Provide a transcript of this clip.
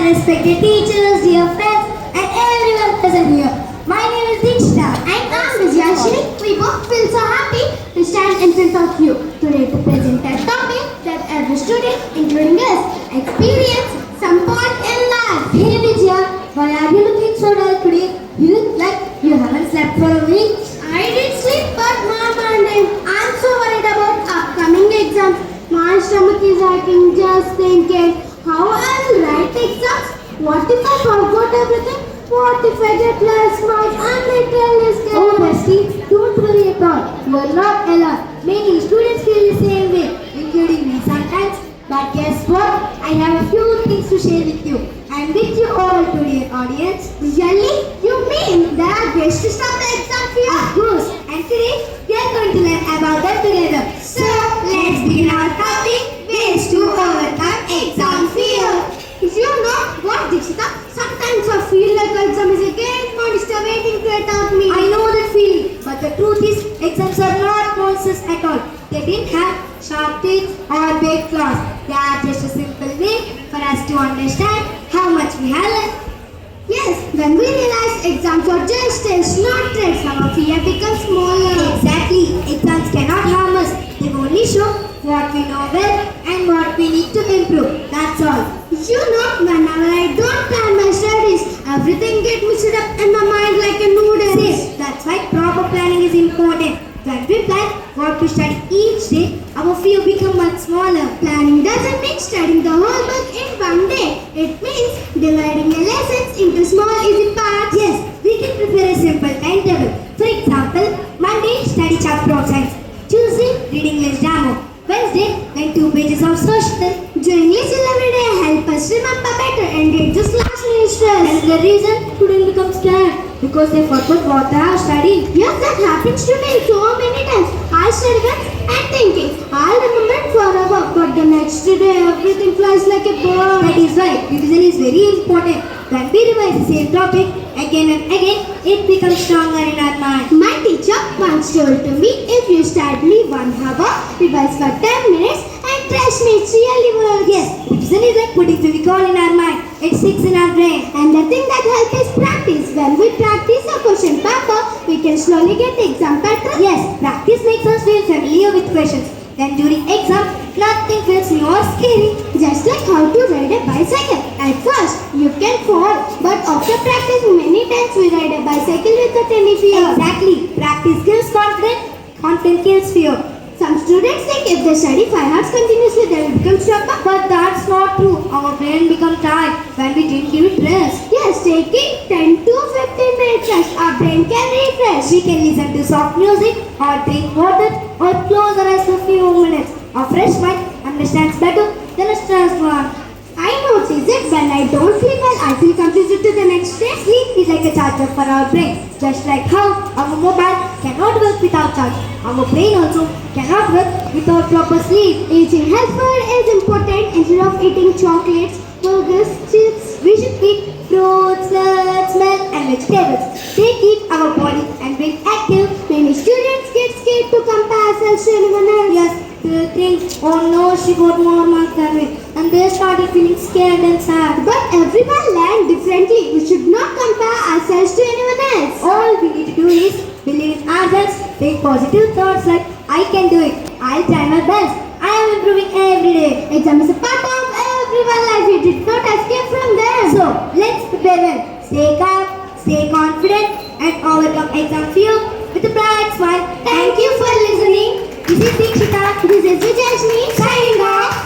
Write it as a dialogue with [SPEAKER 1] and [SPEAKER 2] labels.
[SPEAKER 1] respected teachers, dear friends, and everyone present here. My name is Dikshita.
[SPEAKER 2] And I'm Vijayashri. We both feel so happy to stand in front of you today to present a topic that every student, including us, experience some point in life.
[SPEAKER 1] Hey Vijaya, why are you looking so dull today? You look like you haven't slept for a week.
[SPEAKER 2] I did sleep, but Mom and I'm so worried about upcoming exams. My stomach is aching just thinking how I'll write exams. What if I forgot everything? What if I get less marks and my tail is
[SPEAKER 1] Oh bestie, don't worry at all. You are not alone. Many students feel the same way, including me sometimes. But guess what? I have a few things to share with you. And with you all today, audience.
[SPEAKER 2] Really? You mean there are ways to stop the exam fear?
[SPEAKER 1] Of course. And today, we are going to learn about them together.
[SPEAKER 2] So, let's begin our topic, ways to overcome exam fear. You know what, Dikshita? Sometimes I feel like exam is a great monster waiting to attack me.
[SPEAKER 1] I know that feeling, but the truth is, exams are not monsters at all. They didn't have sharp teeth or big claws. They are just a simple way for us to understand how much we have learned.
[SPEAKER 2] Yes, when we realize exams are just tests, not threats, our fear becomes smaller.
[SPEAKER 1] Exactly, exams cannot harm us. They only show what we know well and what we need to improve. That's all.
[SPEAKER 2] You know, whenever I don't plan my studies, everything gets mixed up in my mind like a noodle.
[SPEAKER 1] See, that's why proper planning is important. When we plan what to study each day, our fear becomes much smaller.
[SPEAKER 2] Planning doesn't mean studying the whole book in one day. It means dividing the lessons into small easy parts.
[SPEAKER 1] Yes, we can prepare a simple timetable. For example, Monday, study chapter of science. Tuesday, reading less grammar. Wednesday, then 2 pages of social.
[SPEAKER 2] Doing little every day help us remember better and reduce last minute stress.
[SPEAKER 1] And the reason students become scared because they forgot what they have studied.
[SPEAKER 2] Yes, that happens to me so many times. I study once and thinking, I'll remember it forever. But the next day, everything flies like a bird.
[SPEAKER 1] That is why revision is very important. When we revise the same topic again and again, it becomes stronger in our mind.
[SPEAKER 2] My teacher once told to me, if you study 1 hour, revise for 10 minutes, and trust me, it's really works.
[SPEAKER 1] Yes, revision is like putting Fevicol in our mind. It sticks in our brain.
[SPEAKER 2] And the thing that helps is practice. When we practice a question paper, we can slowly get the exam better.
[SPEAKER 1] Yes, practice makes us feel familiar with questions. Then during exam, nothing feels new or scary.
[SPEAKER 2] Just like how to ride a bicycle. At first, you can fall, but after practicing many times, we ride a bicycle without any fear.
[SPEAKER 1] Exactly. Practice kills confidence. Confidence kills fear.
[SPEAKER 2] Some students think if they study 5 hours continuously, they will become sharper.
[SPEAKER 1] But that's not true. Our brain becomes tired when we didn't give it rest.
[SPEAKER 2] Yes, taking 10 to 15 minutes rest, our brain can refresh.
[SPEAKER 1] We can listen to soft music or drink water or close our eyes for a few minutes. A fresh mind understands better than a stressed one.
[SPEAKER 2] I notice it when I don't feel well, I feel confused to the next day.
[SPEAKER 1] Sleep is like a charger for our brain. Just like how our mobile cannot work without charge, our brain also cannot work without proper sleep.
[SPEAKER 2] Eating healthy food is important. Instead of eating chocolates, burgers, chips,
[SPEAKER 1] We should eat fruits, nuts, milk and vegetables. They keep our body and brain active.
[SPEAKER 2] many students get scared to compare ourselves to anyone else.
[SPEAKER 1] Yes, they think, oh no, she got more marks than me. And they started feeling scared and sad.
[SPEAKER 2] But everyone learns differently. We should not compare ourselves to anyone else.
[SPEAKER 1] All we need to do is believe in ourselves, think positive thoughts like, I can do it, I'll try my best, I am improving every day.
[SPEAKER 2] Exam is a part of everyone's life. You did not escape from them.
[SPEAKER 1] So, let's prepare well, stay calm, stay confident and overcome exam fear with a bright smile.
[SPEAKER 2] Thank you for listening.
[SPEAKER 1] This is Dikshita.
[SPEAKER 2] This is